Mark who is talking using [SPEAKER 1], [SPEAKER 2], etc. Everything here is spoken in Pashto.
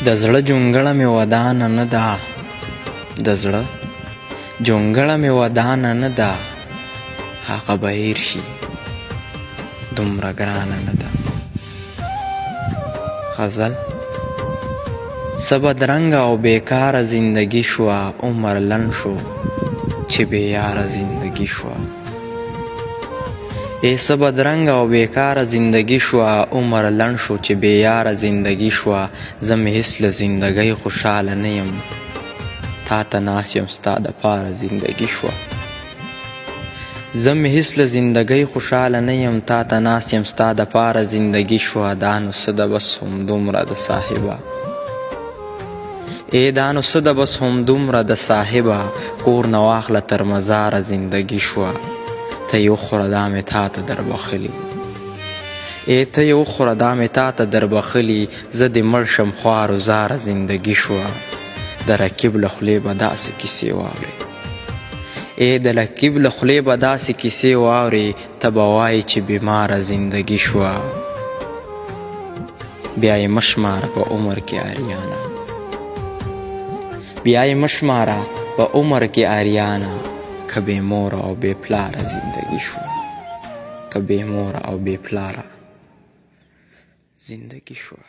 [SPEAKER 1] د زړه جونګړه مې ودانه نه ده، د زړه جونګړه مې ودانه نه ده، هغه به هېر شي دومره ګرانه نه ده. غزل: څه بدرنګه او بیکاره زندګي شوه، عمر لنډ شو چې بې یاره زندګي شوه. څه بدرنګه او بیکاره زندګي شوه، عمر لنډ شو چې بې یاره زندګي شوه. زه مې هېڅ له زندګۍ خوشحاله نه یم، تا ته ناست یم ستا دپاره زندګي شوه. زه مې هېڅ له زندګۍ خوشحاله نه یم، تا ته ناست یم ستا دپاره زندګي شوه. دا نو څه ده بس همدومره د صاحبه، دا نو څه ده بس همدومره د صاحبه، کور نه واخله تر مزاره زندګي شوه. ته یې وخوره دا مې تا ته در بخلي، ته یې وخوره دا مې تا ته در بخلي. زه دې مړ شم خوارو زاره زندګي شوه. د رقیب له خولې به داسې کیسې واورې، د رقیب له خولې به داسې کیسې واورې، ته به وایې چې بیماره زندګي شوه. بیا یې مه شماره په عمر کې اریانه، بیا یې مه شماره په عمر کې اریانه، که بې موره او بې پلاره زندګي شوه، که بې موره او بې پلاره زندګي شوه.